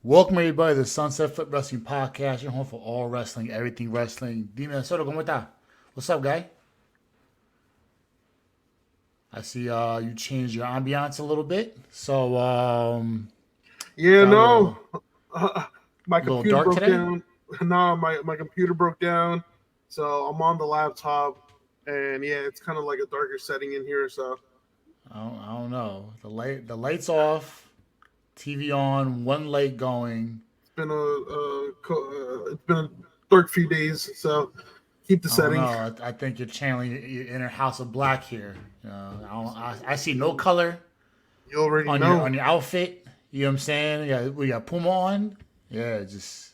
Welcome everybody to the Sunset Flip Wrestling Podcast. Your home for all wrestling, everything wrestling. Dime Soto, ¿cómo está? What's up, guy? I see you changed your ambiance a little bit. So Yeah, got a no, little uh, my little computer dark broke today. down. No, my computer broke down, so I'm on the laptop, and yeah, it's kind of like a darker setting in here. So I don't know. The lights off, TV on, one light going. it's been a dark few days. So keep the I don't know. setting. I think you're channeling your inner House of Black here. I see no color You already on your know. on your outfit. You know what I'm saying? We got Puma on. Yeah, just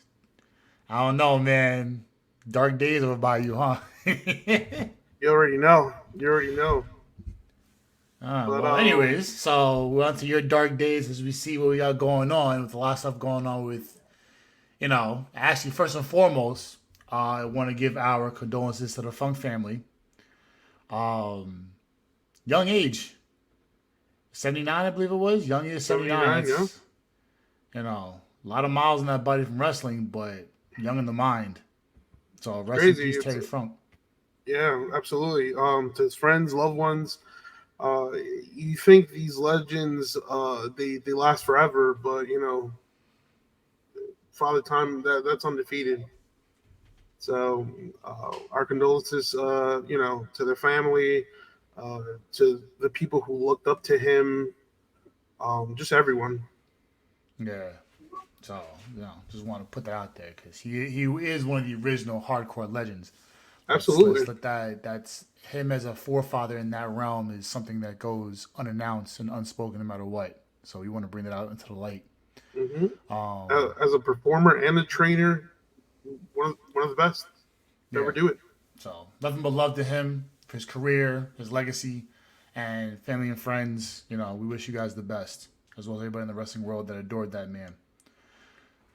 I don't know, man. Dark days over by you, huh? You already know. You already know. But Well, anyways, so we're on to your dark days as we see what we got going on with a lot of stuff going on with, actually, first and foremost, I want to give our condolences to the Funk family. Um, Young age, 79, I believe it was. Young age, 79. 79, yeah, A lot of miles in that body from wrestling, but young in the mind. So it's rest in crazy. peace, Terry Funk. Yeah, absolutely. To his friends, loved ones. Uh, you think these legends, they last forever, but Father Time, that's undefeated. So our condolences, to their family, uh, to the people who looked up to him, just everyone. Yeah. So, just want to put that out there because he is one of the original hardcore legends. Let's Absolutely. let that's him as a forefather in that realm is something that goes unannounced and unspoken no matter what. So we want to bring that out into the light. hmm Um, As a performer and a trainer, one of the best to ever yeah. do it. So nothing but love to him for his career, his legacy, and family and friends. We wish you guys the best, as well as everybody in the wrestling world that adored that man.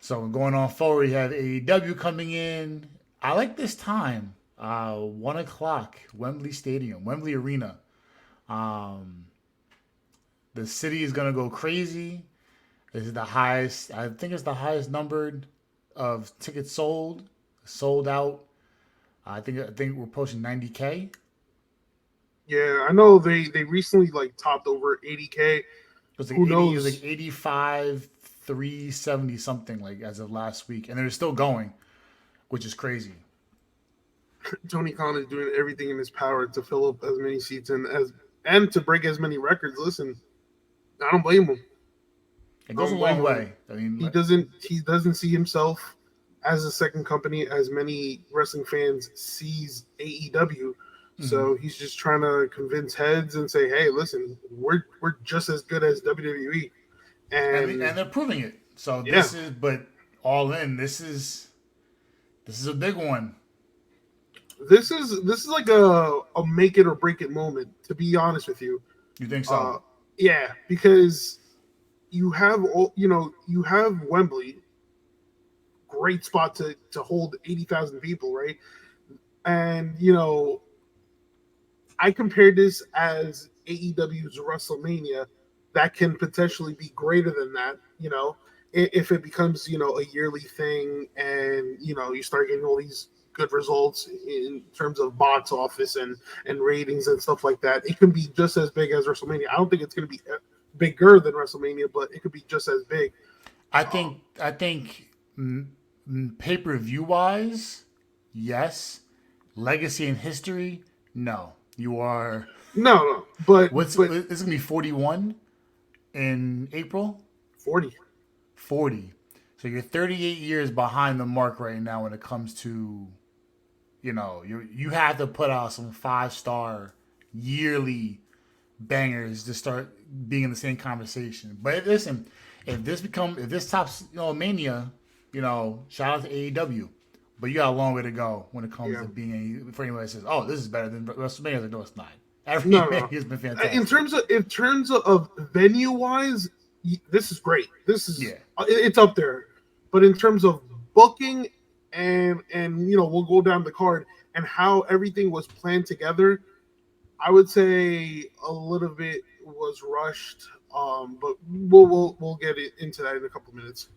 So going on forward, we have AEW coming in. I like this time. 1 o'clock, Wembley Stadium, Wembley Arena. Um, the city is gonna go crazy. This is the highest. I think it's the highest numbered of tickets sold out. I think we're pushing 90K. Yeah, I know they recently like topped over 80K. It was like Who 80. It was like knows? 85, 370 something like as of last week, and they're still going, which is crazy. Tony Khan is doing everything in his power to fill up as many seats and to break as many records. Listen, I don't blame him. It I goes a don't blame long him. way. I mean, He doesn't see himself as a second company as many wrestling fans sees AEW. mm-hmm. So he's just trying to convince heads and say, "Hey, listen, we're just as good as WWE." and And they're proving it. So yeah, but All In. This is a big one. this is like a make it or break it moment. To be honest with you, You think so? uh, yeah, because you have Wembley, great spot to hold 80,000 people, right? And I compared this as AEW's WrestleMania that can potentially be greater than that, if it becomes, a yearly thing and, you start getting all these good results in terms of box office and ratings and stuff like that. It can be just as big as WrestleMania. I don't think it's going to be bigger than WrestleMania, but it could be just as big. Um, I think pay per view wise, yes. Legacy and history, no. You are no, but this is gonna be 41 in April. 40. 40. So you're 38 years behind the mark right now when it comes to you have to put out some 5-star yearly bangers to start being in the same conversation. But listen, if this tops Mania, shout out to AEW. But you got a long way to go when it comes Yeah. to being for anyone that says, "Oh, this is better than WrestleMania." Like, no, it's not. Every No, no, Mania no. has been In fantastic. terms of venue wise, this is great. This is Yeah, it's up there. But in terms of booking and we'll go down the card and how everything was planned together, I would say a little bit was rushed. But we'll get into that in a couple minutes.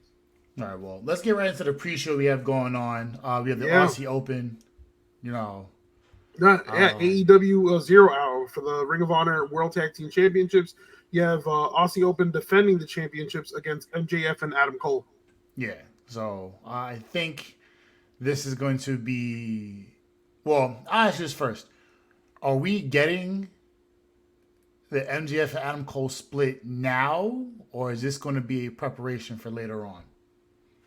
All right, well, let's get right into the pre-show we have going on. We have the Yeah. Aussie Open. You know, Yeah, um, AEW 0 Hour for the Ring of Honor World Tag Team Championships. You have Aussie Open defending the championships against MJF and Adam Cole. yeah. So I think this is going to be. Well, I'll ask you this first: are we getting the MJF and Adam Cole split now, or is this going to be a preparation for later on?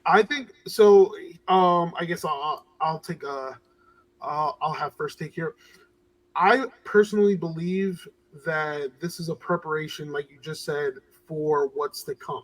I think so. I guess I'll take a I'll have first take here. I personally believe that this is a preparation, like you just said, for what's to come.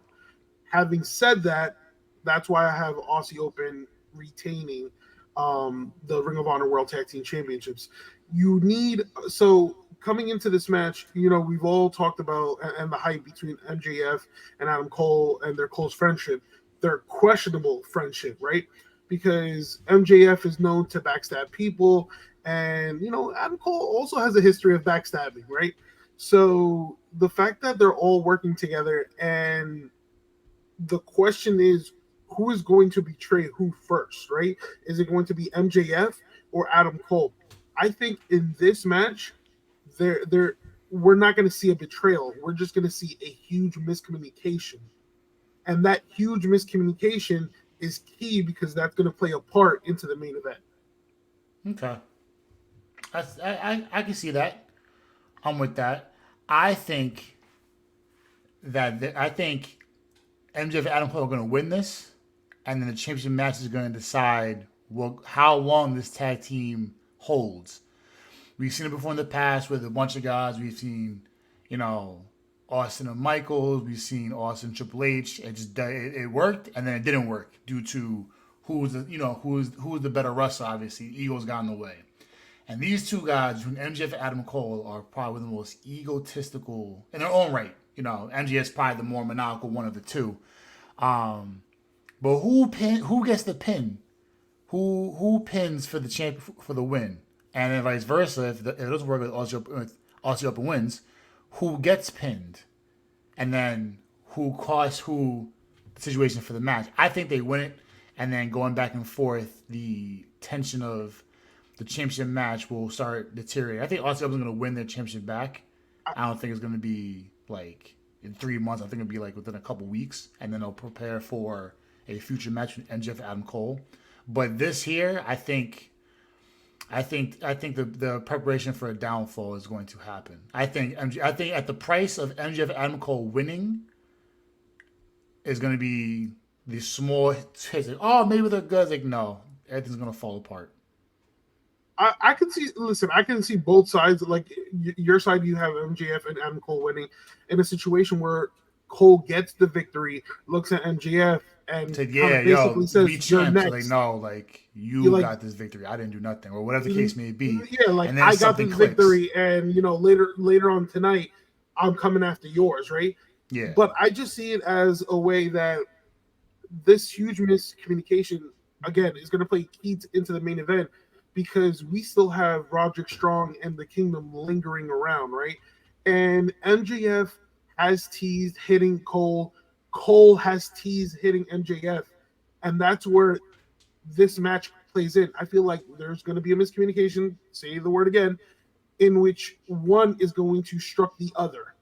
Having said that, that's why I have Aussie Open retaining the Ring of Honor World Tag Team Championships. You need so coming into this match, we've all talked about and the hype between MJF and Adam Cole and their close friendship, their questionable friendship, right? Because MJF is known to backstab people, and Adam Cole also has a history of backstabbing, right? So the fact that they're all working together, and the question is, who is going to betray who first, right? Is it going to be MJF or Adam Cole? I think in this match, there we're not going to see a betrayal. We're just going to see a huge miscommunication, and that huge miscommunication is key because that's going to play a part into the main event. Okay, I can see that. I'm with that. I think I think MJF and Adam Cole are going to win this, and then the championship match is going to decide how long this tag team holds. We've seen it before in the past with a bunch of guys. We've seen, you know, Austin and Michaels. We've seen Austin and Triple H. It worked, and then it didn't work due to who was the better wrestler. Obviously, egos got in the way. And these two guys, between MJF and Adam Cole, are probably the most egotistical in their own right. MJF's probably the more maniacal one of the two. Um, but who gets the pin? Who pins for the for the win? And then vice versa, if it doesn't work with Aussie Open wins, who gets pinned? And then who costs who the situation for the match? I think they win it, and then going back and forth, the tension of the championship match will start deteriorating. I think Aussie Open's going to win their championship back. I don't think it's going to be like in 3 months. I think it'll be like within a couple weeks, and then they'll prepare for a future match with MJF and Adam Cole. But this here, I think the preparation for a downfall is going to happen. I think at the price of MJF and Adam Cole winning is going to be the small hits. Like, oh, maybe they're good. It's like, no, everything's going to fall apart. I can see. Listen, I can see both sides. Like your side, you have MJF and Adam Cole winning in a situation where Cole gets the victory, looks at MJF, and Said, kind yeah, of basically yo, we says, "You're champs. Like, next." no, like You you like, got this victory. I didn't do nothing, or whatever the case may be. yeah, like And then I got something this clicks. victory, and later on tonight, I'm coming after yours, right? Yeah. But I just see it as a way that this huge miscommunication again is going to play key into the main event because we still have Roderick Strong and the Kingdom lingering around, right? And MJF has teased hitting Cole. Cole has teased hitting MJF, and that's where this match plays in. I feel like there's going to be a miscommunication. Say the word again, in which one is going to struck the other,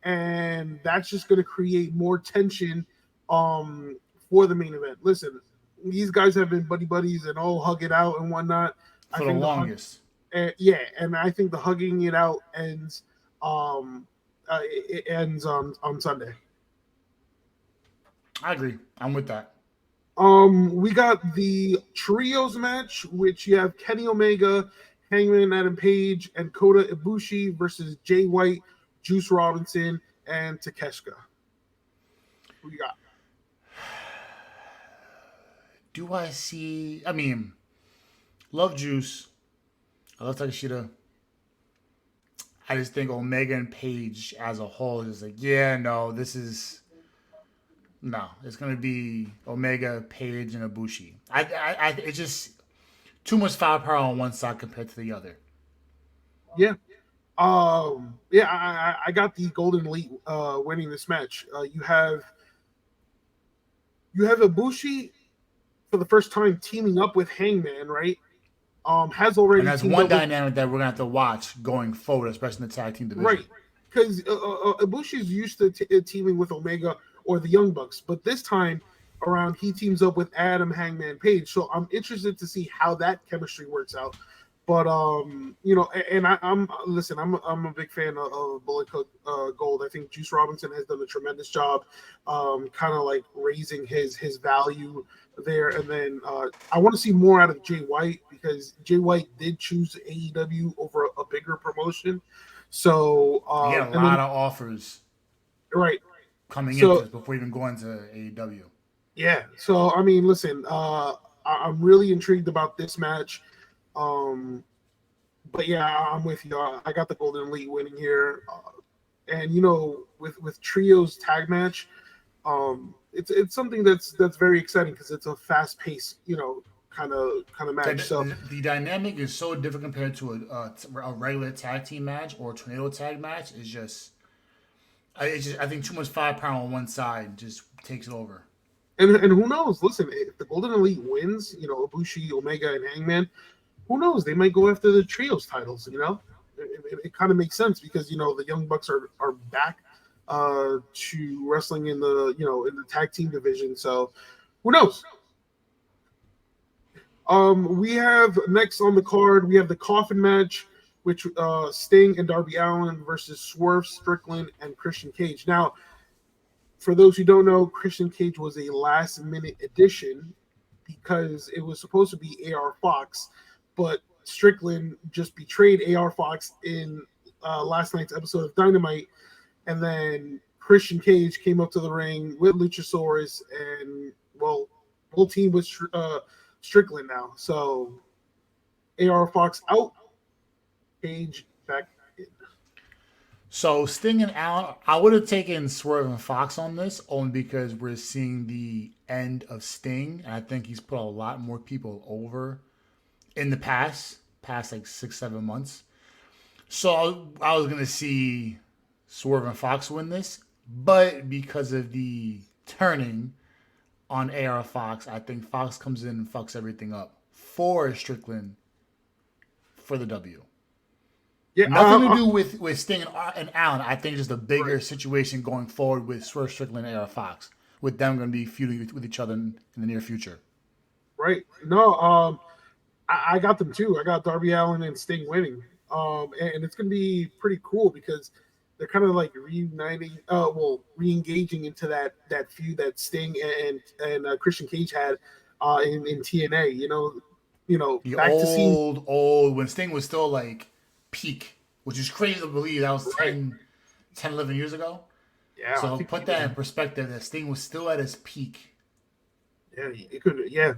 and that's just going to create more tension um, for the main event. Listen, these guys have been buddy buddies and all hug it out and whatnot. I For the think the hug, longest. yeah, and I think the hugging it out ends. It ends on Sunday. I agree. I'm with that. We got the trios match, which you have Kenny Omega, Hangman Adam Page, and Kota Ibushi versus Jay White, Juice Robinson, and Takeshita. Who you got? Do I see? I mean, love Juice. I love Takeshita. I just think Omega and Page as a whole is like, yeah, no, this is no. It's gonna be Omega, Page, and Ibushi. It's just too much firepower on one side compared to the other. Yeah. Yeah, I got the Golden Elite winning this match. You have You have Ibushi for the first time teaming up with Hangman, right? Has And already that's teamed one up with dynamic that we're gonna have to watch going forward, especially in the tag team right division. because Ibushi's used to teaming with Omega or the Young Bucks, but this time around he teams up with Adam Hangman Page. So I'm interested to see how that chemistry works out. But I'm listen. I'm a big fan of Bullet Club Gold. I think Juice Robinson has done a tremendous job, kind of like raising his value there. And then I want to see more out of Jay White because Jay White did choose AEW over a bigger promotion. So You get a and then lot of offers right. coming into So this before even going to AEW. yeah. So I mean, listen. I'm really intrigued about this match. Um, but yeah, I'm with you. I got the Golden Elite winning here, and with trios tag match, it's something that's very exciting because it's a fast paced, kind of match. So The dynamic is so different compared to a regular tag team match or a tornado tag match. I think too much firepower on one side just takes it over. and who knows? Listen, if the Golden Elite wins, Ibushi, Omega, and Hangman, who knows? They might go after the trios titles. It kind of makes sense because the Young Bucks are back to wrestling in the tag team division. So who knows? We have next on the card, we have the coffin match, which Sting and Darby Allin versus Swerve Strickland and Christian Cage. Now, for those who don't know, Christian Cage was a last minute addition because it was supposed to be AR Fox, but Strickland just betrayed AR Fox in last night's episode of Dynamite, and then Christian Cage came up to the ring with Luchasaurus, and well, whole team was Strickland now. So AR Fox out, Cage back in. So Sting and Allen, I would have taken Swerve and Fox on this only because we're seeing the end of Sting, and I think he's put a lot more people over in the past like 6 7 months. So I was gonna see Swerve and Fox win this, but because of the turning on AR Fox, I think Fox comes in and fucks everything up for Strickland for the W. Yeah, Nothing to do with Sting and Allen. I think just a right, bigger situation going forward with Swerve Strickland and AR Fox, with them going to be feuding with each other in the near future. right. No, I got them too. I got Darby Allin and Sting winning. And it's gonna be pretty cool because they're kind of like reuniting, re-engaging into that feud that Sting and Christian Cage had in TNA. The Back to seeing old, when Sting was still like peak, which is crazy to believe that was right. 11 years ago. Yeah, I So think put that in perspective that Sting was still at his peak. yeah, it could, yeah.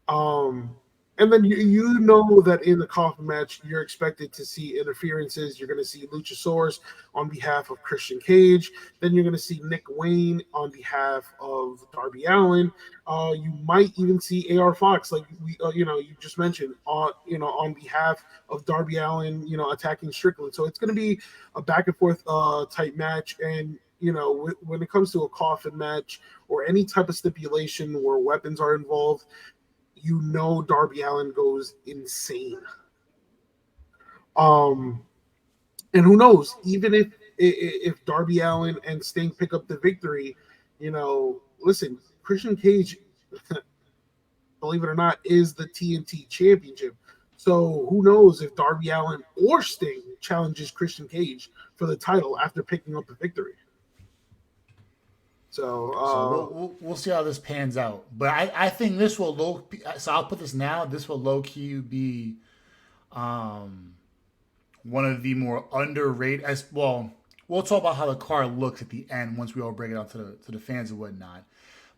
Um, and then you know that in the coffin match, you're expected to see interferences. You're going to see Luchasaurus on behalf of Christian Cage. Then you're going to see Nick Wayne on behalf of Darby Allin. You might even see AR Fox, like you just mentioned, on behalf of Darby Allin, attacking Strickland. So it's going to be a back and forth type match. And when it comes to a coffin match or any type of stipulation where weapons are involved, Darby Allin goes insane. Um, and who knows? Even if Darby Allin and Sting pick up the victory, listen, Christian Cage, believe it or not, is the TNT Championship. So who knows if Darby Allin or Sting challenges Christian Cage for the title after picking up the victory? So So we'll see how this pans out. But I think this will low. So I'll put this now. This will low key be um, one of the more underrated. As well, we'll talk about how the card looks at the end once we all break it out to the fans and whatnot.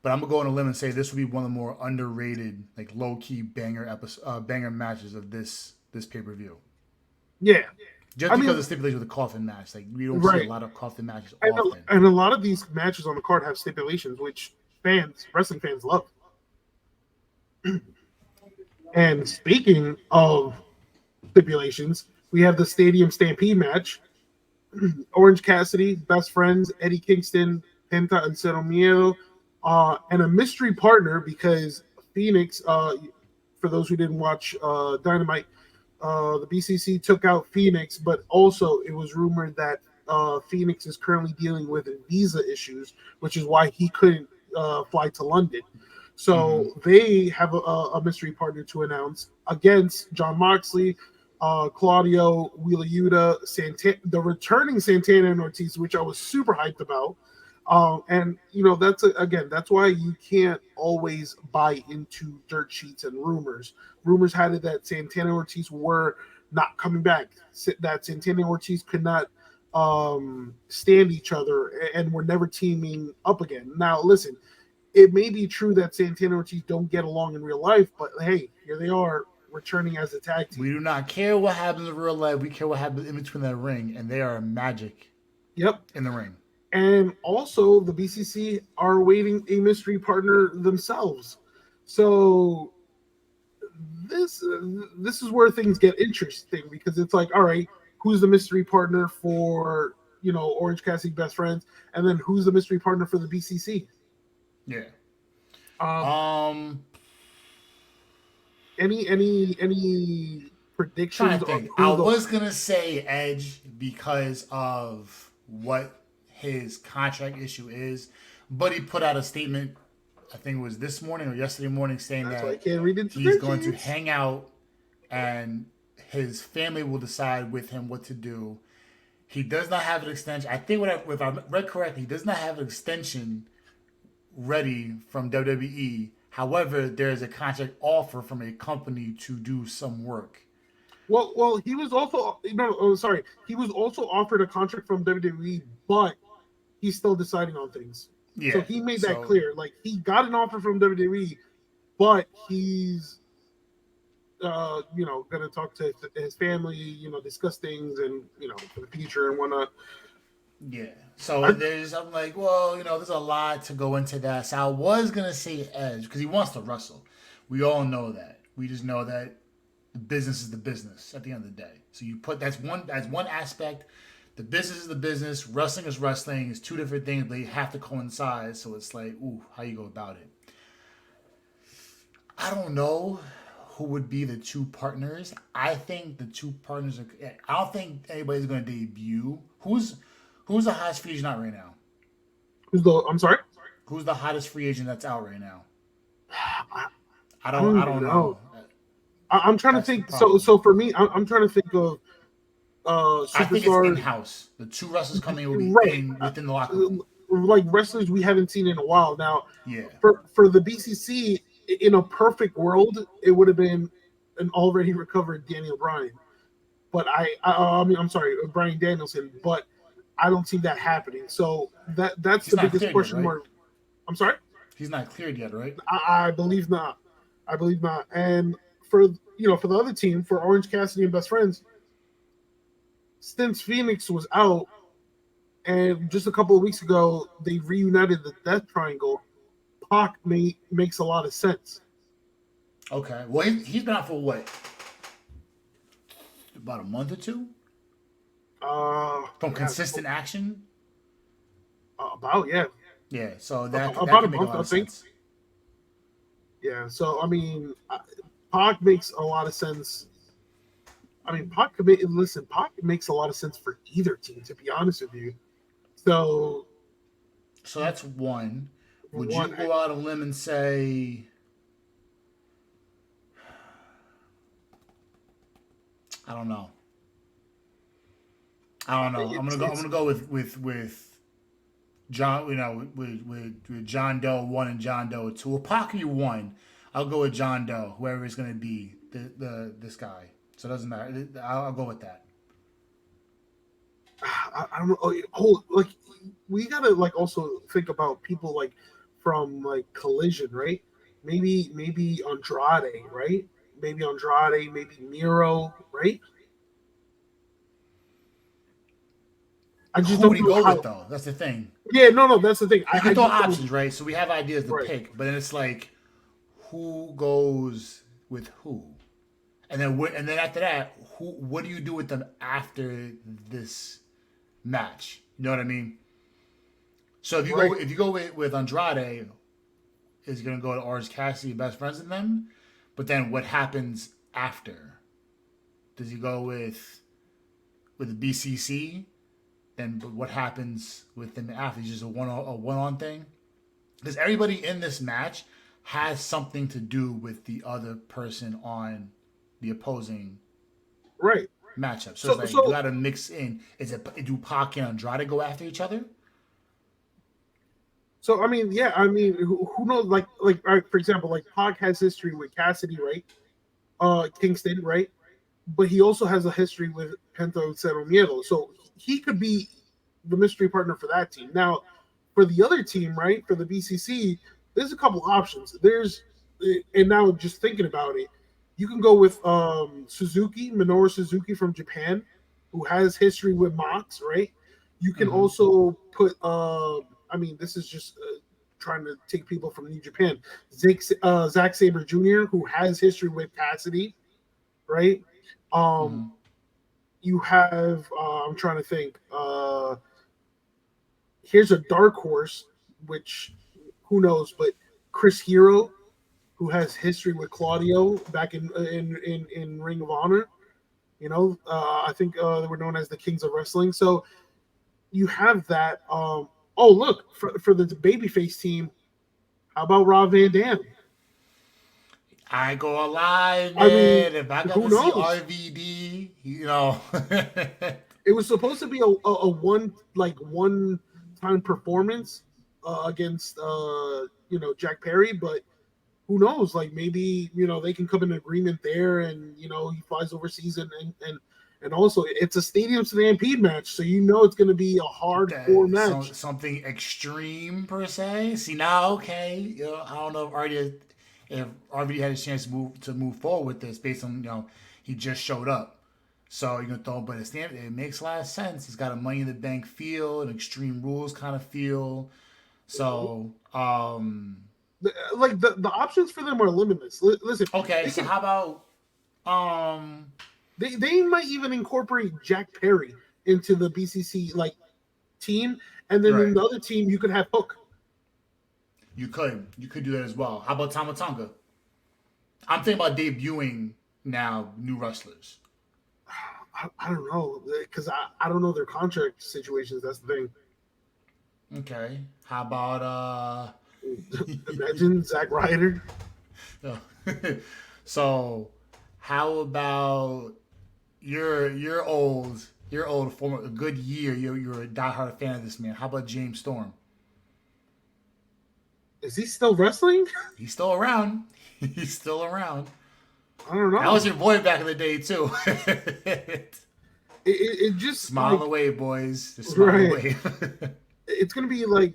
But I'm gonna go on a limb and say this will be one of the more underrated, like low key banger matches of this pay per view. yeah, Just I because mean, of the stipulation of the coffin match, like we don't see a right. lot of coffin matches And often. a lot of these matches on the card have stipulations, which wrestling fans love. And speaking of stipulations, we have the Stadium Stampede match. Orange Cassidy, Best Friends, Eddie Kingston, Penta and Cero Miedo and a mystery partner because Phoenix. For those who didn't watch Dynamite, the BCC took out Phoenix, but also it was rumored that Phoenix is currently dealing with visa issues, which is why he couldn't fly to London. So they have a mystery partner to announce against John Moxley, Claudio, Wheeler Yuta, the returning Santana and Ortiz, which I was super hyped about. And that's why you can't always buy into dirt sheets and rumors. Rumors had it that Santana and Ortiz were not coming back. That Santana and Ortiz could not stand each other and were never teaming up again. Now, listen, it may be true that Santana and Ortiz don't get along in real life, but hey, here they are returning as a tag team. We do not care what happens in real life. We care what happens in between that ring, and they are magic. Yep. In the ring. And also, the BCC are awaiting a mystery partner themselves. So this is where things get interesting because it's like, all right, who's the mystery partner for Orange Cassidy Best Friends, and then who's the mystery partner for the BCC? Yeah. Any predictions on I was gonna say Edge because of what his contract issue is, but he put out a statement, I think it was this morning or yesterday morning, saying that he's going to hang out and his family will decide with him what to do. He does not have an extension. I think if I read correctly, he does not have an extension ready from WWE. However, there is a contract offer from a company to do some work. Well, he was also he was also offered a contract from WWE, but he's still deciding on things. Yeah, so he made that clear. Like he got an offer from WWE, but he's going to talk to his family, discuss things and for the future and whatnot. Yeah. So I'm like, well, there's a lot to go into that. So I was gonna say Edge because he wants to wrestle. We all know that. We just know that the business is the business at the end of the day. So you put that's one aspect. The business is the business. Wrestling is wrestling. It's two different things. They have to coincide. So it's like, ooh, how you go about it? I don't know who would be the two partners. I think the two partners are. I don't think anybody's going to debut. Who's the hottest free agent out right now? I'm sorry? Who's the hottest free agent that's out right now? I don't know. I'm trying to think. So for me, I'm trying to think of superstars. I think it's in-house. The two wrestlers coming will be within the locker room. Like wrestlers we haven't seen in a while. Now, for the BCC, in a perfect world, it would have been an already recovered Daniel Bryan. But I'm sorry, Bryan Danielson. But I don't see that happening. So that's the biggest question mark. I'm sorry? He's not cleared yet, right? I believe not. And for the other team, for Orange Cassidy and Best Friends, since Phoenix was out, and just a couple of weeks ago they reunited the Death Triangle, Pac makes a lot of sense. Okay. Well, he's been out for what? About a month or two? From consistent action? Yeah. Yeah, so that about a month, I think. Sense. Yeah, so I mean, Pac makes a lot of sense. I mean, Pac makes a lot of sense for either team, to be honest with you. So that's one. Would you go out on a limb and say? I don't know. I'm gonna go with John. With John Doe 1 and John Doe 2. Well, Pac 1. I'll go with John Doe, whoever it's gonna be. This guy. So it doesn't matter. I'll go with that. I don't know. Like we gotta also think about people from Collision, right? Maybe Andrade, right? Maybe Andrade, maybe Miro, right? I just don't go with though. That's the thing. Yeah, no, that's the thing. You can throw options, right? So we have ideas to pick, but then it's like, who goes with who, and then after that, what do you do with them after this match? You know what I mean? So if you go with Andrade, is going to go to Orange Cassidy, best friends with them. But then what happens after? Does he go with the BCC? Then what happens with them after? He's just a one on thing. Because everybody in this match has something to do with the other person on the opposing Right. matchup. So, So it's like you so got to mix in. Do Pac and Andrade go after each other? so I mean, yeah, I mean, who knows? Like all right, for example, like Pac has history with Cassidy, right? Kingston, right? But he also has a history with Penta and Cero Miedo. So he could be the mystery partner for that team. Now, for the other team, right, for the BCC, there's a couple options. And now just thinking about it, you can go with Suzuki, Minoru Suzuki from Japan, who has history with Mox, right? You can Mm-hmm. also put, I mean, this is just trying to take people from New Japan. Zack Sabre Jr., who has history with Cassidy, right? Um, Mm-hmm. you have I'm trying to think. Here's a dark horse, which who knows, but Chris Hero, who has history with Claudio back in Ring of Honor. I think they were known as the Kings of Wrestling. So you have that. Oh, look for the babyface team. How about Rob Van Dam? I ain't gonna lie, I mean, man. If I got who to see knows? RVD, you know, It was supposed to be a one time performance against Jack Perry, but who knows? Like maybe they can come in agreement there, and he flies overseas, and also it's a stadium stampede match, so it's going to be a hardcore match. something extreme per se. See now, okay, I don't know if RVD had a chance to move forward with this based on he just showed up. So you're gonna throw, but it makes a lot of sense. It's got a Money in the Bank feel, an Extreme Rules kind of feel. So, The options for them are limitless. Listen, okay. they So can how about um, they might even incorporate Jack Perry into the BCC team, and then in right? the other team you could have Hook. You could do that as well. How about Tamatonga? I'm thinking about debuting now new wrestlers. I don't know because I don't know their contract situations. That's the thing. Okay. How about Imagine Zack Ryder. Oh. So how about your old former a good year. You're a diehard fan of this man. How about James Storm? Is he still wrestling? He's still around. He's still around. I don't That was know. your boy back in the day too. It just Smile away, boys. Just smile right. away. It's gonna be like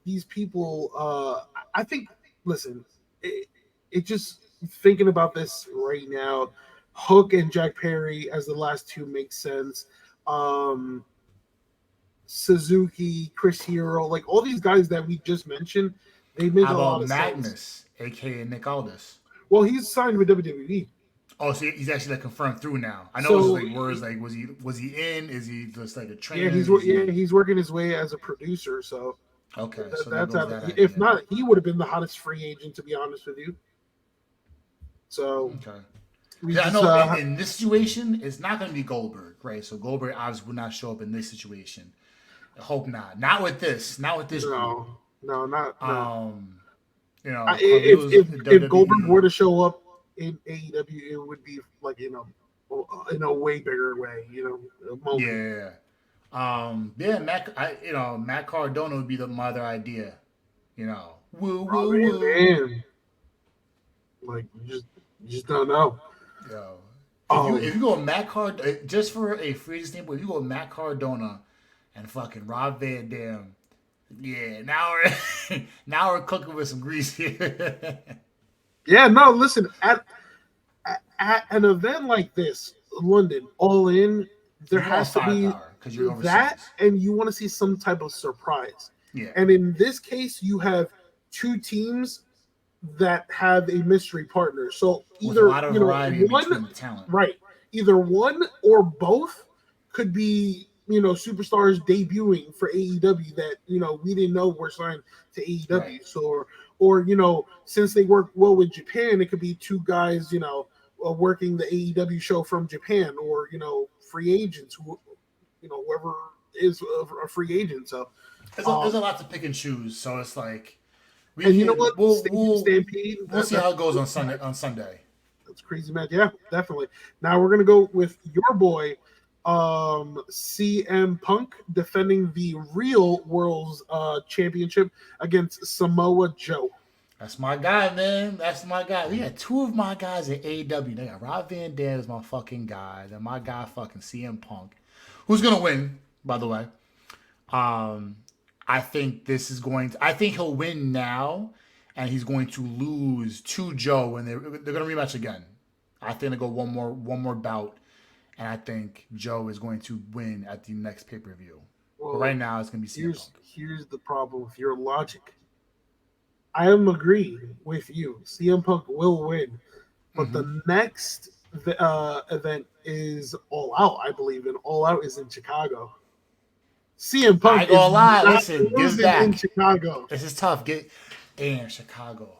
these people. I think. Listen, it just thinking about this right now. Hook and Jack Perry as the last two makes sense. Um, Suzuki, Chris Hero, like all these guys that we just mentioned, they make How a about lot of sense. Magnus, aka Nick Aldis? Well, he's signed with WWE. Oh, so he's actually like confirmed through now. I know it was So like words like was he in? Is he just like a yeah, trainer? Is he he's working his way as a producer. So okay? So there that's goes how. that If idea. not, he would have been the hottest free agent, to be honest with you. So Okay. we Yeah, I just know in this situation, it's not going to be Goldberg, right? So Goldberg obviously would not show up in this situation. I hope not. Not with this. Not with this group. no, not no. Um, If Carlito's in if Goldberg were WWE. to show up in AEW, it would be like in a way bigger way, a moment. Yeah. Yeah, Matt Cardona would be the mother idea. Woo, woo, Robin woo. Van, like you just don't know. Yo, if you Um, go Matt just for a free agent standpoint, if you go Matt Cardona and fucking Rob Van Dam, yeah, now we're now we're cooking with some grease here. yeah, no, listen, at an event like this, London All In, there You want has to be firepower because you're that, overseas. and you want to see some type of surprise. Yeah, And in this case, you have two teams that have a mystery partner. So with a either lot of variety in one, between the talent. right, either one or both could be superstars debuting for AEW that we didn't know were signed to Right. AEW. So, or since they work well with Japan, it could be two guys working the AEW show from Japan, or free agents who whoever is a free agent. So, There's um, a lot to pick and choose. So it's like we and you know can what, Stadium Stampede, we'll see that's how it goes a on crazy Sunday. match. On Sunday. That's a crazy match. Yeah, definitely. Now we're gonna go with your boy, CM Punk, defending the real world's championship against Samoa Joe. That's my guy, man. That's my guy. We had two of my guys at AEW. They got Rob Van Dam as my fucking guy. Then my guy, fucking CM Punk, who's gonna win, by the way. Um, I think this is going to. I think he'll win now, and he's going to lose to Joe when they're gonna rematch again. I think they go one more bout, and I think Joe is going to win at the next pay per view. But Well, right now, it's gonna be CM Punk. here's the problem with your logic. I am agreeing with you. CM Punk will win, but Mm-hmm. the next event is All Out, I believe, and All Out is in Chicago. CM I Punk ain't is gonna lie. not Listen, give losing in back. Chicago. This is tough. Get in Chicago.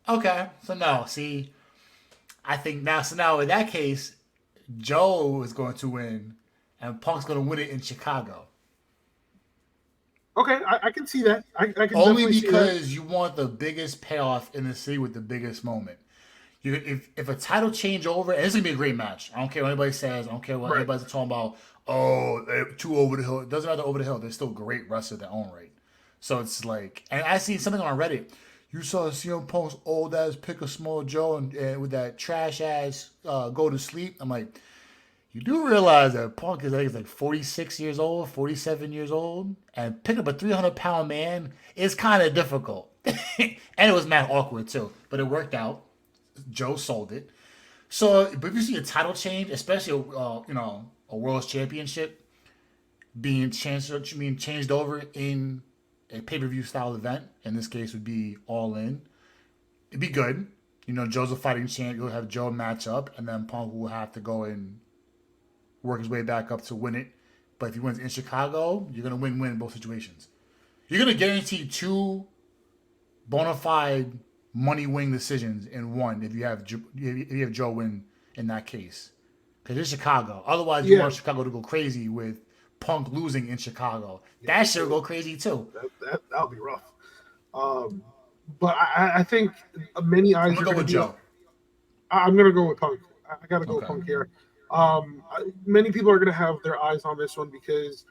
Okay, so no. See, I think now. So now in that case, Joe is going to win, and Punk's going to win it in Chicago. Okay, I can see that. I can Only definitely see that. because you want the biggest payoff in the city with the biggest moment. If a title changeover, and it's gonna be a great match. I don't care what anybody says. I don't care what Right. anybody's talking about. Oh, too over the hill. It doesn't matter over the hill. They're still great wrestlers at their own right. So it's like, and I see something on Reddit. You saw CM Punk's old ass pick a small Joe and with that trash ass go to sleep. I'm like, you do realize that Punk is, I think, it's like 46 years old, 47 years old, and pick up a 300-pound man is kind of difficult. And it was mad awkward too, but it worked out. Joe sold it. So, but if you see a title change, especially a world's championship changed over in a pay per view style event, in this case would be All In. It'd be good. Joe's a fighting champ. You'll have Joe match up, and then Punk will have to go and work his way back up to win it. But if he wins in Chicago, you're gonna win-win in both situations. You're gonna guarantee two bona fide money win decisions in one if you have Joe win in that case. Because it's Chicago. Otherwise, you Yeah, want Chicago to go crazy with Punk losing in Chicago. yeah. That shit will go crazy too. That'll be rough. Um, but I think many I'm eyes gonna are go going to with be. Joe. I'm going to go with Punk. I got to go with Okay. Punk here. Many people are going to have their eyes on this one because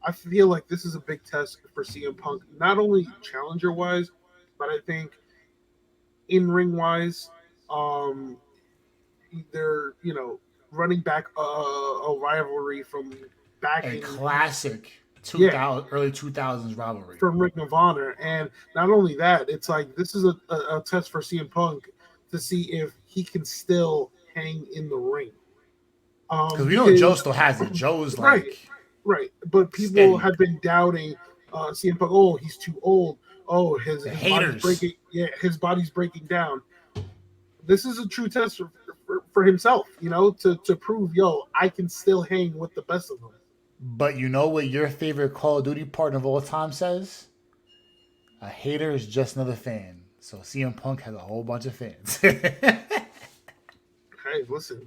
I feel like this is a big test for CM Punk, not only challenger wise, but I think in ring wise. Um, they're running back a rivalry from back A in classic yeah 2000 early 2000s rivalry. from Ring of Honor, and not only that, it's like this is a test for CM Punk to see if he can still hang in the ring. Because we know Joe Because still has it. Joe's right, like right, but people steady. have been doubting CM Punk. Oh, he's too old. Oh, The his body's haters. breaking. Yeah, his body's breaking down. This is a true test for himself, to prove, yo, I can still hang with the best of them. But you know what your favorite Call of Duty partner of all time says? A hater is just another fan. So CM Punk has a whole bunch of fans. Hey, listen,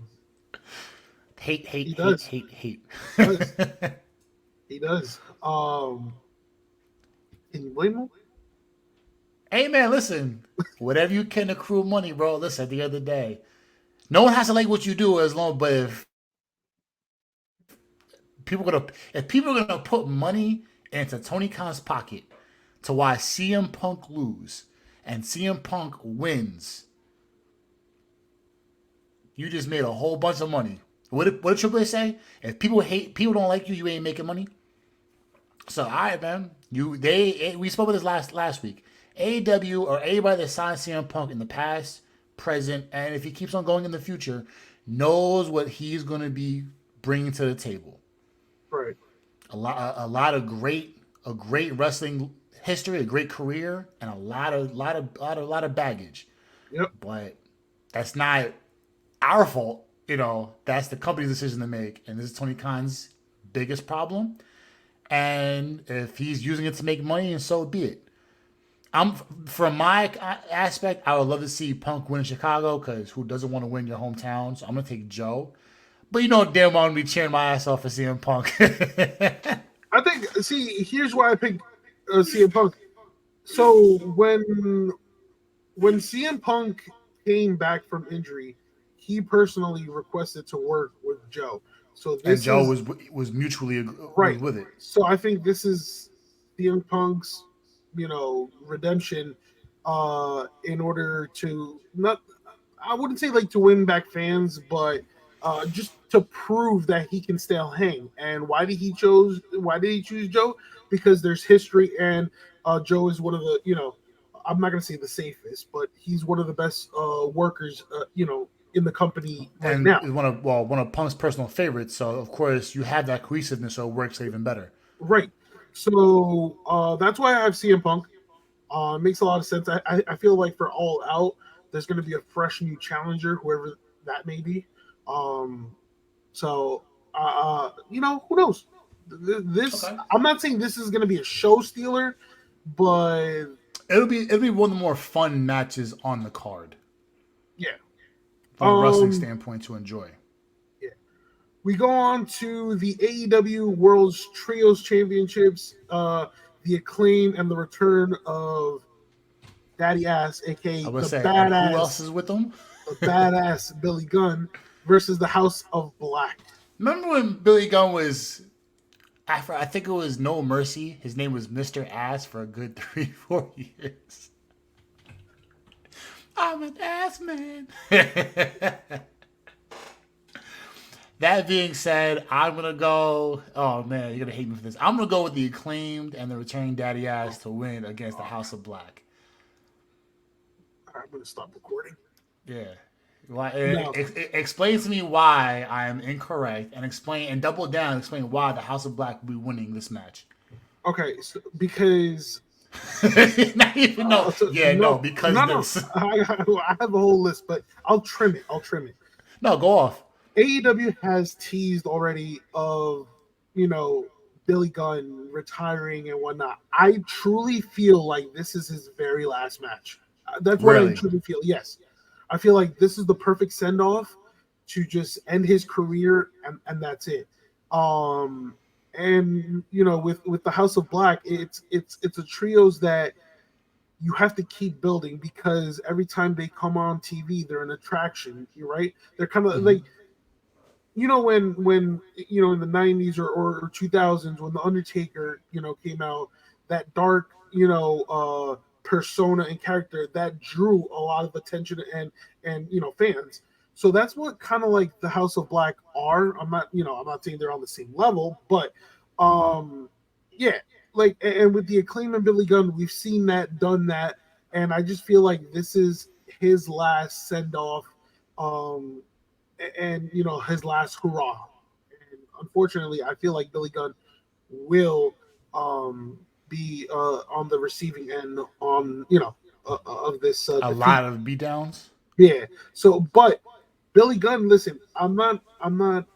hate, he hate, hate, does. hate, hate. He does. He does. Can you blame him? Hey man, listen. Whatever you can accrue money, bro. Listen, at the end of the day, no one has to like what you do as long. But if people are gonna put money into Tony Khan's pocket to watch CM Punk lose and CM Punk wins, you just made a whole bunch of money. What did Triple H say? If people don't like you, you ain't making money. So all right, man. We spoke about this last week. AEW or anybody that signed CM Punk in the past, present, and if he keeps on going in the future, knows what he's going to be bringing to the table. Right. A lot of a great wrestling history, a great career, and a lot of baggage. Yep. But that's not our fault. That's the company's decision to make, and this is Tony Khan's biggest problem. And if he's using it to make money, and so be it. I'm from my aspect, I would love to see Punk win in Chicago because who doesn't want to win your hometown? So I'm gonna take Joe. But you know damn well I'm gonna be cheering my ass off for CM Punk. I think. See, here's why I picked CM Punk. So when CM Punk came back from injury, he personally requested to work with Joe. So And this Joe is was mutually was right. with it. So I think this is CM Punk's, redemption, in order to not, I wouldn't say like to win back fans, but just to prove that he can still hang. And why did he choose Joe? Because there's history, and Joe is one of the, I'm not gonna say the safest, but he's one of the best workers, in the company right And now. is one of Punk's personal favorites. So of course you have that cohesiveness, so it works even better. Right. So that's why I have CM Punk. Makes a lot of sense. I feel like for All Out, there's going to be a fresh new challenger, whoever that may be. Um, so, who knows? This Okay. I'm not saying this is going to be a show stealer, but It'll be one of the more fun matches on the card yeah. from a wrestling Um, standpoint to enjoy. yeah. We go on to the AEW World's Trios Championships, the Acclaim, and the return of Daddy Ass, I aka would say, and who else is with them? the badass Billy Gunn versus the House of Black. Remember when Billy Gunn was I think it was No Mercy. His name was Mr. Ass for a good 3-4 years. I'm an ass man. That being said, I'm gonna go. Oh man, you're gonna hate me for this. I'm gonna go with the Acclaimed and the returning Daddy Ass to win against the House of Black. I'm gonna stop recording. Yeah. Why, No, explain to me why I am incorrect, and explain and double down. Explain why the House of Black will be winning this match. okay, so, because Not even no. Yeah, no, no, because no, no. this. I have a whole list, but I'll trim it. I'll trim it. No, go off. AEW has teased already of Billy Gunn retiring and whatnot. I truly feel like this is his very last match. That's what I Really? truly feel. Yes, I feel like this is the perfect send off to just end his career, and that's it. And with the House of Black, it's a trios that you have to keep building because every time they come on TV, they're an attraction. You're right. They're kind of Mm-hmm. like when in the 90s or 2000s when the Undertaker came out, that dark persona and character that drew a lot of attention and fans. So that's what kind of like the House of Black are. I'm not saying they're on the same level, but yeah, like, and with the Acclaim and Billy Gunn, we've seen that, done that, and I just feel like this is his last send off. um and his last hurrah. And unfortunately, I feel like Billy Gunn will be on the receiving end on of this A defeat. lot of beatdowns Yeah. So, but Billy Gunn, listen, I'm not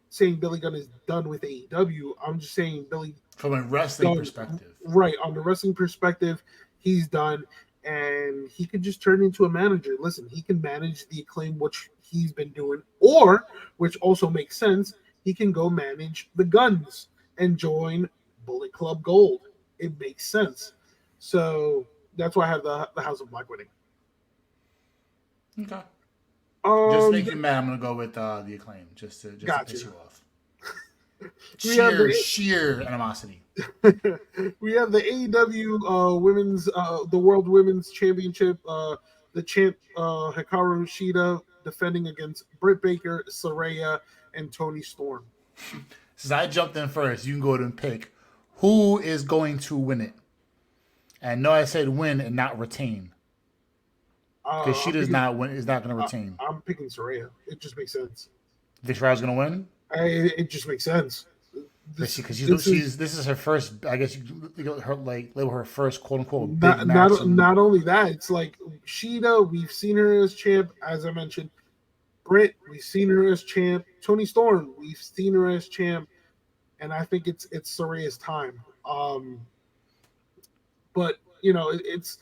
saying Billy Gunn is done with AEW. I'm just saying Billy from a wrestling Gunn, perspective. right, on the wrestling perspective, he's done, and he could just turn into a manager. Listen, he can manage the Acclaim, which he's been doing, or which also makes sense, he can go manage the Guns and join Bullet Club Gold. It makes sense. So that's why I have the House of Black winning. Okay. Just to Um, make you mad, I'm gonna go with the Acclaim, just to gotcha. piss you off. We have Sheer animosity. we have the AEW women's the World Women's Championship. The champ Hikaru Shida defending against Britt Baker, Saraya, and Tony Storm. Since I jumped in first, you can go ahead and pick who is going to win it. And no, I said win and not retain because she I'm does picking not win. Is not going to retain. I'm picking Saraya. It just makes sense. Think Shira's going to win? It just makes sense. Because this is her first. I guess her label her first quote unquote big not match. not only that, it's like Shida. We've seen her as champ, as I mentioned. Britt, we've seen her as champ. Tony Storm, we've seen her as champ. and I think it's Soraya's time. But you know, it's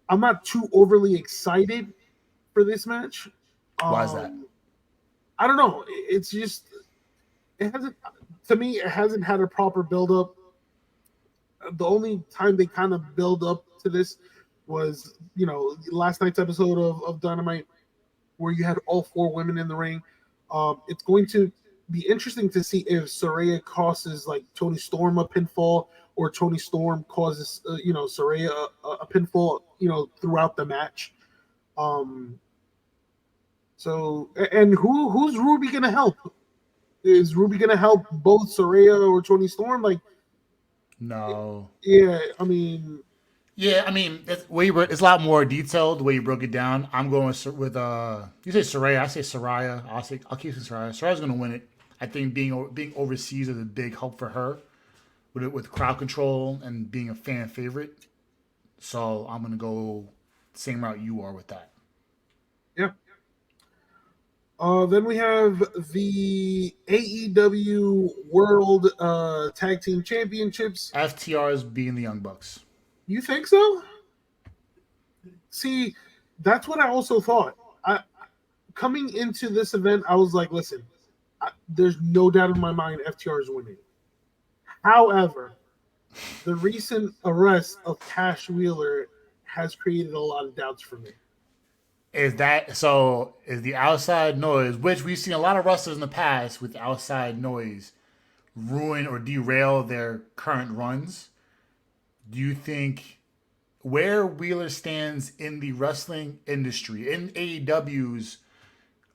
I'm not too overly excited for this match. Why is that? Um, I don't know. It's just it hasn't to me. It hasn't had a proper build up. The only time they kind of build up to this was last night's episode of Dynamite where you had all four women in the ring. It's going to be interesting to see if Saraya causes like Tony Storm a pinfall or Tony Storm causes Saraya a pinfall throughout the match. Um, and who's Ruby gonna help? Is Ruby gonna help both Saraya or Tony Storm? Like, No. yeah, I mean, Yeah, I mean, it's a lot more detailed the way you broke it down. I'm going with you say Saraya, I say Saraya. I'll keep saying Saraya. Saraya's going to win it. I think being overseas is a big help for her with crowd control and being a fan favorite. So I'm going to go same route you are with that. yeah. Then we have the AEW World Tag Team Championships. FTRs being the Young Bucks. You think so? See, that's what I also thought. Coming into this event, I was like, listen, there's no doubt in my mind FTR is winning. However, the recent arrest of Cash Wheeler has created a lot of doubts for me. Is that so? Is the outside noise, which we've seen a lot of wrestlers in the past with outside noise, ruin or derail their current runs? Do you think where Wheeler stands in the wrestling industry, in AEW's,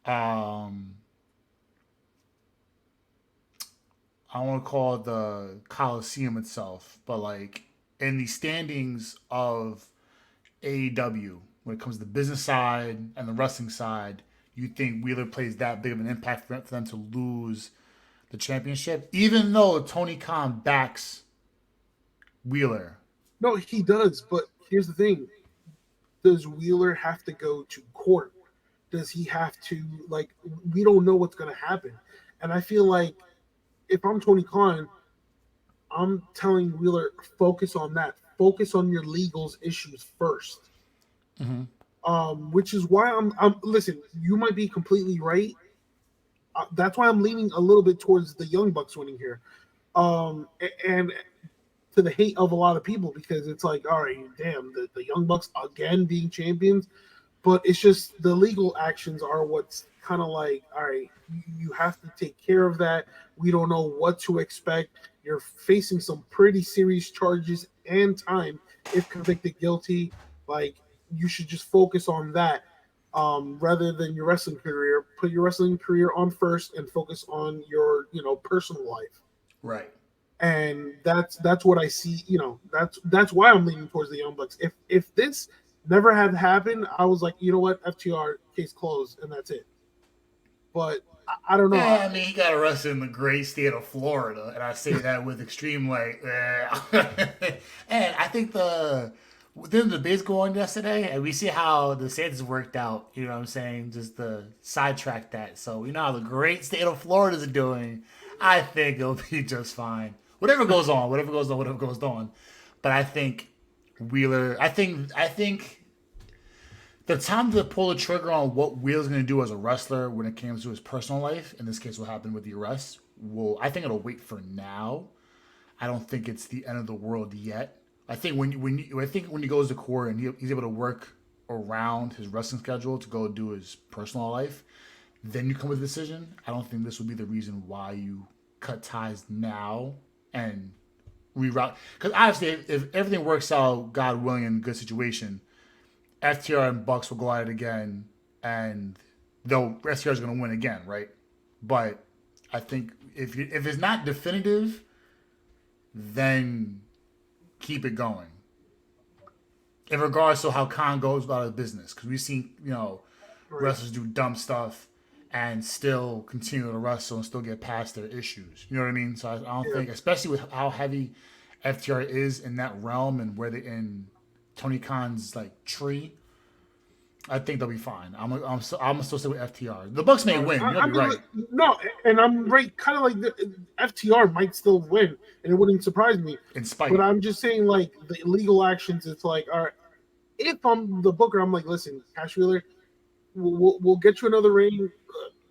um, I don't want to call it the Coliseum itself, but like in the standings of AEW, when it comes to the business side and the wrestling side, you think Wheeler plays that big of an impact for them to lose the championship, even though Tony Khan backs Wheeler? No, he does, but here's the thing: does Wheeler have to go to court? Does he have to like? We don't know what's going to happen, and I feel like if I'm Tony Khan, I'm telling Wheeler focus on that. Focus on your legals issues first. Mm-hmm. Which is why I'm listen. You might be completely right. That's why I'm leaning a little bit towards the Young Bucks winning here. And to the hate of a lot of people because it's like, all right, damn, the Young Bucks again being champions. But it's just the legal actions are what's kind of like, all right, you have to take care of that. We don't know what to expect. You're facing some pretty serious charges and time if convicted guilty. Like, you should just focus on that rather than your wrestling career. Put your wrestling career on first and focus on your, personal life. Right. And that's what I see. That's why I'm leaning towards the Young Bucks. If this never had happened, I was like, you know what, FTR case closed, and that's it. But I don't know. Yeah, I mean, he got arrested in the great state of Florida, and I say that with extreme like. And I think then the debates go on yesterday, and we see how the Saints worked out. You know what I'm saying? Just to sidetrack that. So you know how the great state of Florida is doing. I think it'll be just fine. Whatever goes on, whatever goes on, whatever goes on. But I think Wheeler. I think the time to pull the trigger on what Wheeler's going to do as a wrestler when it comes to his personal life, in this case, what happened with the arrest, I think it'll wait for now. I don't think it's the end of the world yet. I think when he goes to court and he's able to work around his wrestling schedule to go do his personal life, then you come with a decision. I don't think this would be the reason why you cut ties now and reroute. Because obviously, if everything works out, God willing, in a good situation, FTR and Bucks will go at it again, and though FTR is going to win again, right? But I think if it's not definitive, then keep it going. In regards to how Khan goes about his business, because we've seen wrestlers do dumb stuff and still continue to wrestle and still get past their issues. You know what I mean? So I don't think, especially with how heavy FTR is in that realm and where they in Tony Khan's like tree, I think they'll be fine. I'm still stick with FTR. The Bucks may win. You might I be mean, right. like, no, and I'm right. Kind of like the FTR might still win, and it wouldn't surprise me. In But spite, I'm just saying, like the illegal actions. It's like, all right, if I'm the booker, I'm like, listen, Cash Wheeler, we'll get you another ring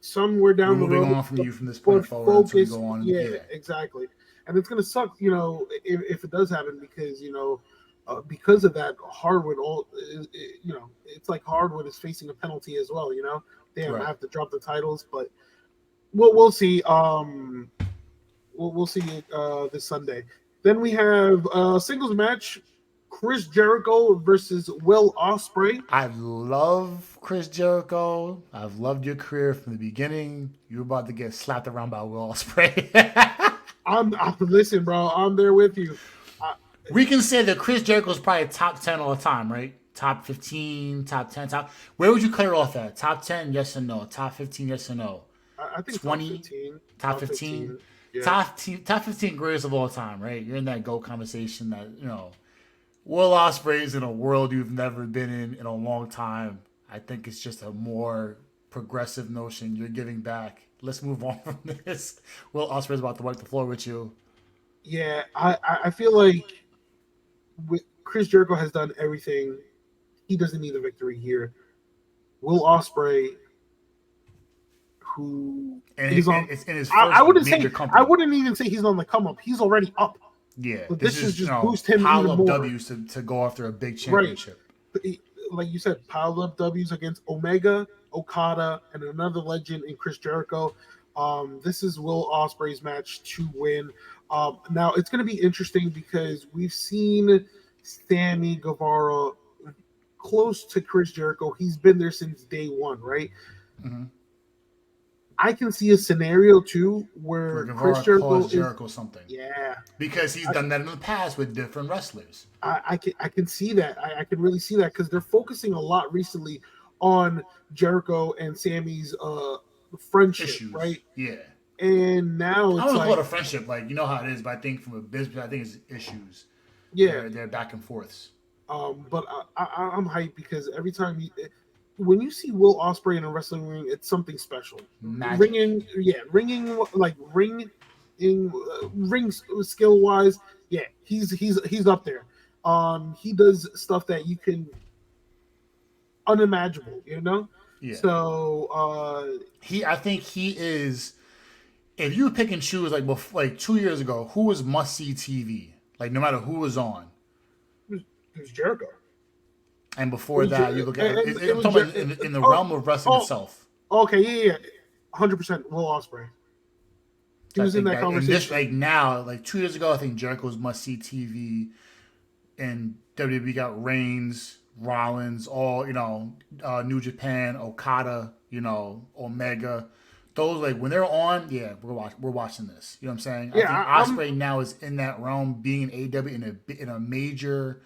somewhere we're down the moving road, on from you from this point but forward until we focus. go on. Yeah, Yeah, exactly. And it's gonna suck, if it does happen because because of that, Hardwood it's like Hardwood is facing a penalty as well. Damn, I right. have to drop the titles, but we'll see. We'll see this Sunday. Then we have a singles match: Chris Jericho versus Will Ospreay. I love Chris Jericho. I've loved your career from the beginning. You're about to get slapped around by Will Ospreay. I'm listen, bro. I'm there with you. I, We can say that Chris Jericho is probably top 10 all the time, right? Top 15, top 10, top. Where would you cut it off at? Top 10, yes or no? Top 15, yes or no? I think top 20, 15. top Top 15, 15. Yeah. top 15 greatest of all time, right? You're in that GOAT conversation that, Will Ospreay's in a world you've never been in a long time. I think it's just a more progressive notion. You're giving back. Let's move on from this. Will Ospreay's about to wipe the floor with you. Yeah. I feel like Chris Jericho has done everything. He doesn't need a victory here. Will Ospreay, who And is on, it's in his I first wouldn't say, major I company. wouldn't even say he's on the come up. He's already up. Yeah, But this this is is just boost him pile even up more. W's to go after a big Right. championship. Like you said, piled up W's against Omega, Okada, and another legend in Chris Jericho. This is Will Ospreay's match to win. Now it's going to be interesting because we've seen Sammy Guevara close to Chris Jericho. He's been there since day one, right? Mm-hmm. I can see a scenario too Where where Chris Guevara Jericho caused is, Jericho something yeah. because he's I, done that in the past with different wrestlers. I can see that. I can really see that because they're focusing a lot recently on Jericho and Sammy's friendship, Issues, right? yeah. And now I it's don't call it like, a friendship, like you know how it is, but I think from a business, I think it's issues. yeah. They're back and forths. But I'm hyped because every time when you see Will Ospreay in a wrestling ring, it's something special. Magic. Ring skill wise, yeah, he's up there. He does stuff that you can unimaginable. Yeah. So I think he is. If you pick and choose, like before, like 2 years ago, who was must see TV? Like no matter who was on, it was Jericho. and It before was that, you look at. it I'm was talking about in the oh realm of wrestling oh itself. okay, yeah, 100% Will Ospreay. He I was in think that that in this conversation. like now, like 2 years ago, I think Jericho's must see TV, and WWE got Reigns, Rollins, all New Japan, Okada, Omega. Those like when they're on, yeah, we're watching this. You know what I'm saying? I Yeah, think I'm Osprey now is in that realm, being in AEW in a major.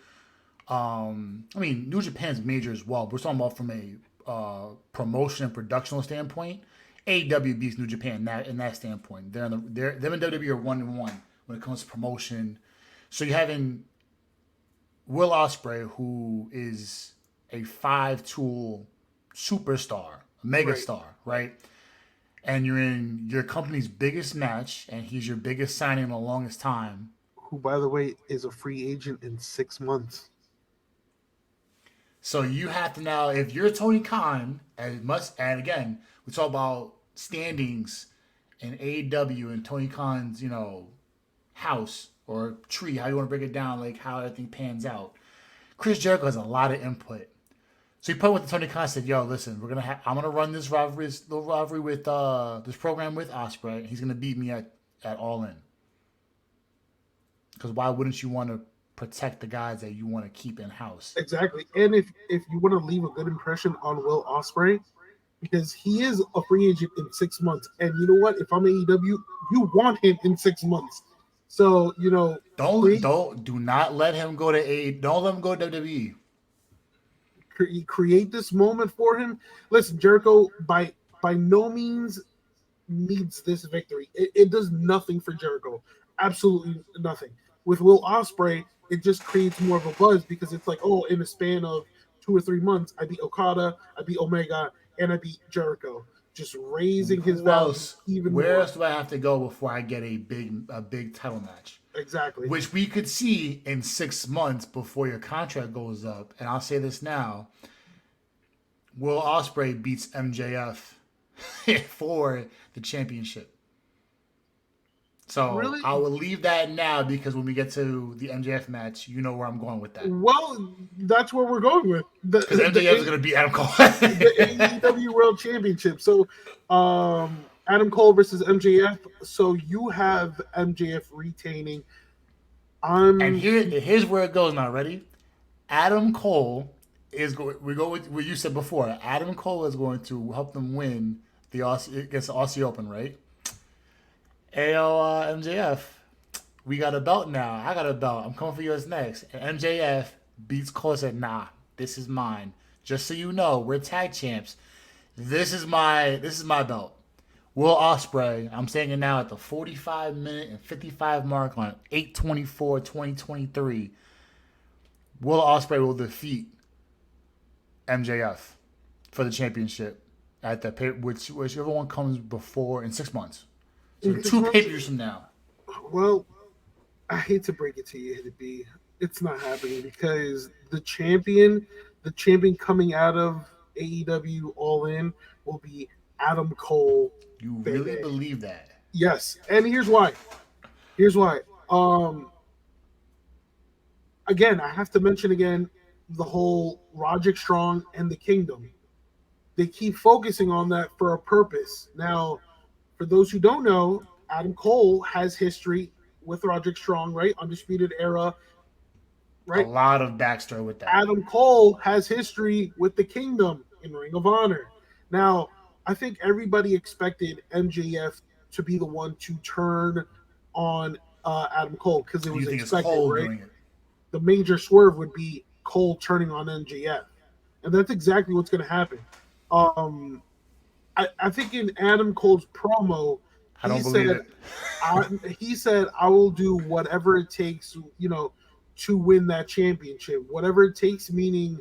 I mean, New Japan's major as well. But we're talking about from a promotion and productional standpoint. AEW beats New Japan in that standpoint. Them and WWE are 1-1 when it comes to promotion. So you're having Will Ospreay, who is a five-tool superstar, a right. megastar, right? And you're in your company's biggest match, and he's your biggest signing in the longest time. Who, by the way, is a free agent in 6 months. So you have to now, if you're Tony Khan, and again, we talk about standings in AEW and Tony Khan's, house or tree, how you want to break it down, like how everything pans out. Chris Jericho has a lot of input. So he put with Tony Khan said, "Yo, listen, I'm gonna run this little rivalry with this program with Osprey. He's gonna beat me at All In. Because why wouldn't you want to protect the guys that you want to keep in house? Exactly. And if you want to leave a good impression on Will Ospreay, because he is a free agent in 6 months, and you know what? If I'm AEW, you want him in 6 months. So Don't create don't do not let him go to A. Don't let him go to WWE. create this moment for him. Listen, Jericho by no means needs this victory. It does nothing for Jericho. Absolutely nothing. With Will Ospreay, it just creates more of a buzz because it's like, oh, in a span of 2 or 3 months, I beat Okada, I beat Omega, and I beat Jericho. Just raising his Who value else? even Where more. else do I have to go before I get a big title match? Exactly. Which we could see in 6 months before your contract goes up. And I'll say this now: Will Ospreay beats MJF for the championship. So Really? I will leave that now because when we get to the MJF match, you know where I'm going with that. Well, that's where we're going with Because MJF is going to beat Adam the Cole. AEW World Championship. So, Adam Cole versus MJF. So you have MJF retaining. And I'm here's where it goes now. Ready? Adam Cole is going. We go with what you said before. Adam Cole is going to help them win the Aussie against the Aussie Open, right? Ayo, MJF, we got a belt now. I got a belt. I'm coming for yours next. And MJF beats Cole and said, nah, this is mine. Just so you know, we're tag champs. This is my belt. Will Ospreay, I'm saying it now at the 45-minute and 55 mark on 8/24/2023. Will Ospreay will defeat MJF for the championship at the whichever one comes before in 6 months. So in six two months. pay-per-views from now. Well, I hate to break it to you, it'd be it's not happening because the champion coming out of AEW All In will be Adam Cole, You really baby. believe that? Yes, and here's why. Here's why. Again, I have to mention again the whole Roderick Strong and the Kingdom. They keep focusing on that for a purpose. Now, for those who don't know, Adam Cole has history with Roderick Strong, right? Undisputed Era, A right? lot of backstory with that. Adam Cole has history with the Kingdom in Ring of Honor. Now, I think everybody expected MJF to be the one to turn on Adam Cole because it You was think it's expected, Cole right? doing it? The major swerve would be Cole turning on MJF, and that's exactly what's going to happen. Um, I think in Adam Cole's promo, I he don't believe said, it. he said, I will do whatever it takes, to win that championship. Whatever it takes, meaning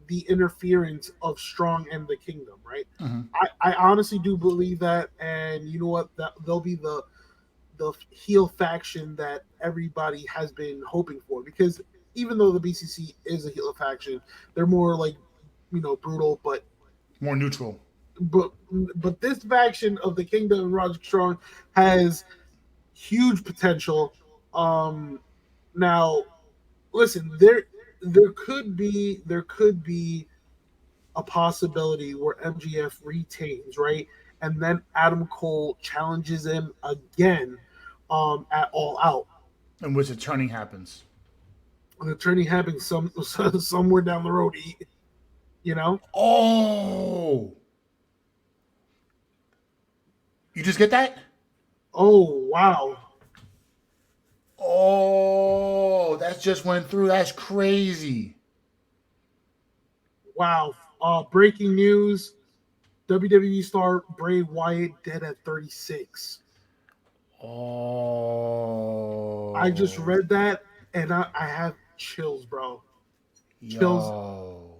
the interference of Strong and the Kingdom, right? Mm-hmm. I honestly do believe that, and you know what? That they'll be the heel faction that everybody has been hoping for. Because even though the BCC is a heel faction, they're more like brutal, More neutral. but but this faction of the Kingdom and Roger Strong has huge potential. Um, Now, listen, there could be a possibility where MGF retains, right, and then Adam Cole challenges him again, at All Out. In which a turning happens. The attorney having somewhere down the road, you know. Oh, you just get that? Oh wow, Oh, that just went through. That's crazy. wow! Breaking news: WWE star Bray Wyatt dead at 36. I just Oh, read that and I have chills, bro. Chills. yo,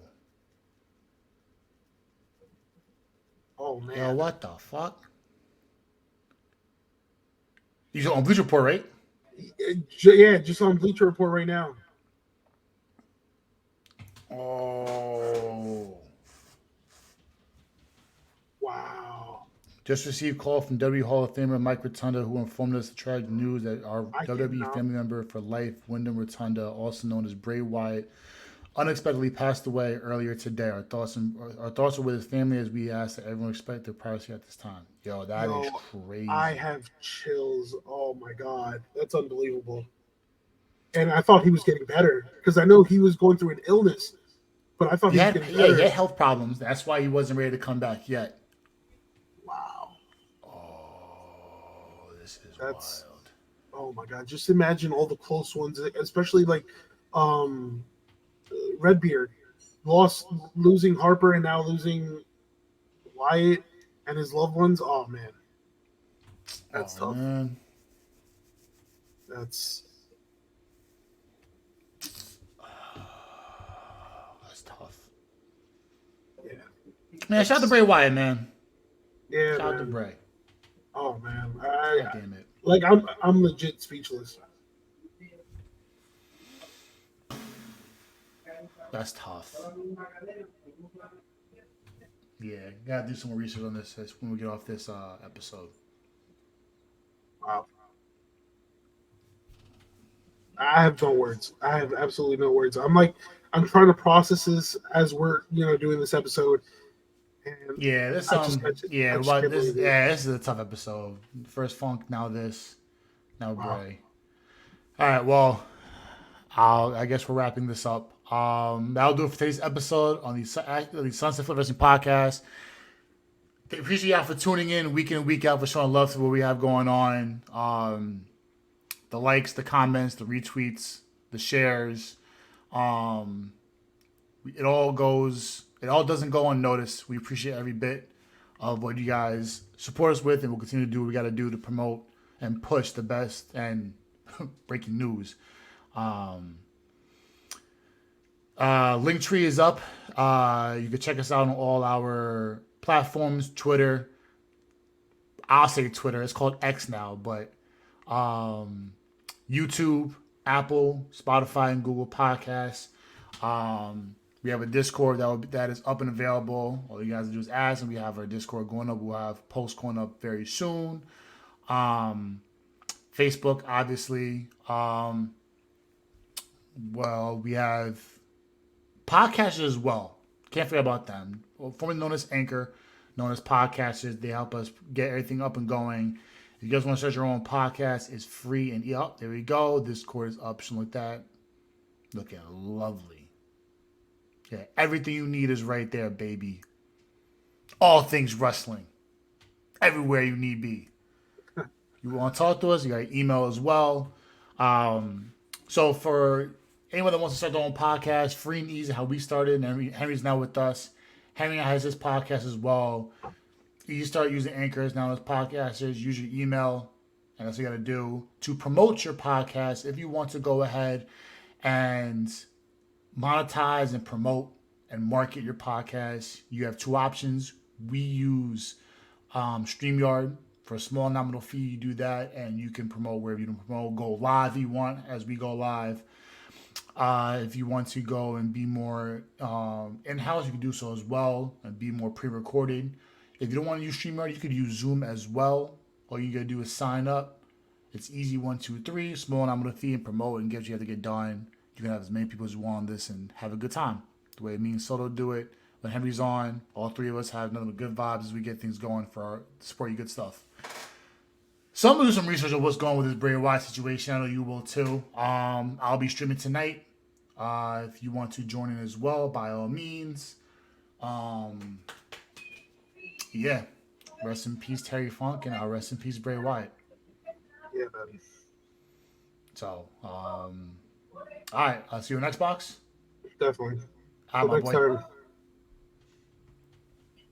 Oh yo, man. what the fuck? You on Bleacher Report, right? Yeah, just on Bleacher Report right now. Oh. Wow. Just received call from WWE Hall of Famer Mike Rotunda, who informed us the tragic news that our I WWE cannot. family member for life, Wyndham Rotunda, also known as Bray Wyatt, unexpectedly passed away earlier today. Our thoughts are with his family as we ask that everyone respect their privacy at this time. Yo, that is Yo, I crazy. have chills. Oh my god. That's unbelievable. And I thought he was getting better because I know he was going through an illness, but I thought He he was had getting yeah, he better. had health problems. That's why he wasn't ready to come back yet. Wow. Oh, this is That's wild. oh my god. Just imagine all the close ones, especially like um Redbeard lost losing Harper and now losing Wyatt and his loved ones. Oh man, that's Oh tough. man. That's That's tough. Man, shout out to Bray Wyatt, man. Yeah, Shout out to man. Bray. Oh man, God damn it. like I'm legit speechless. That's tough. Yeah, gotta do some more research on this when we get off this episode. Wow. I have no words. I have absolutely no words. I'm trying to process this as we're doing this episode, and Yeah, this I yeah, just but can't this believe it. yeah, this is a tough episode. First Funk, now this, now Wow. Bray. All right, well, I guess we're wrapping this up. That'll do it for today's episode on the Sunset Flip Wrestling Podcast. Appreciate y'all for tuning in week out, for showing love to what we have going on. The likes, the comments, the retweets, the shares. Um, it all doesn't go unnoticed. We appreciate every bit of what you guys support us with, and we'll continue to do what we got to do to promote and push the best and breaking news. Linktree is up. You can check us out on all our platforms. Twitter. I'll say Twitter. It's called X now, but YouTube, Apple, Spotify, and Google Podcasts. We have a Discord that is up and available. All you guys do is ask, and we have our Discord going up. We'll have posts going up very soon. Facebook, obviously. Well, we have podcasters as well. Can't forget about them. Formerly known as Anchor, known as podcasters. They help us get everything up and going. If you guys want to start your own podcast, it's free. And there we go. Discord is up, something like that. Looking lovely. Yeah, everything you need is right there, baby. All things wrestling. Everywhere you need be. You want to talk to us, you got an email as well. So for anyone that wants to start their own podcast, free and easy, how we started, and Henry's now with us. Henry has his podcast as well. You start using Anchors now as podcasters. Use your email, and that's what you got to do to promote your podcast. If you want to go ahead and monetize and promote and market your podcast, you have two options. We use StreamYard. For a small nominal fee, you do that, and you can promote wherever you can promote. Go live if you want, as we go live. If you want to go and be more in-house, you can do so as well and be more pre-recorded. If you don't want to use StreamYard, you could use Zoom as well. All you got to do is sign up. It's easy, 1, 2, 3, small nominal fee, and promote and get what you have to get done. You can have as many people as you want on this and have a good time. The way me and Soto do it. When Henry's on, all three of us have nothing but good vibes as we get things going to support you good stuff. So I'm gonna do some research on what's going on with this Bray Wyatt situation. I know you will too. I'll be streaming tonight. If you want to join in as well, by all means. Yeah. Rest in peace, Terry Funk, and I'll rest in peace, Bray Wyatt. Yeah, man. So, all right. I'll see you in the next box. Definitely. All right, Till my next boy. time.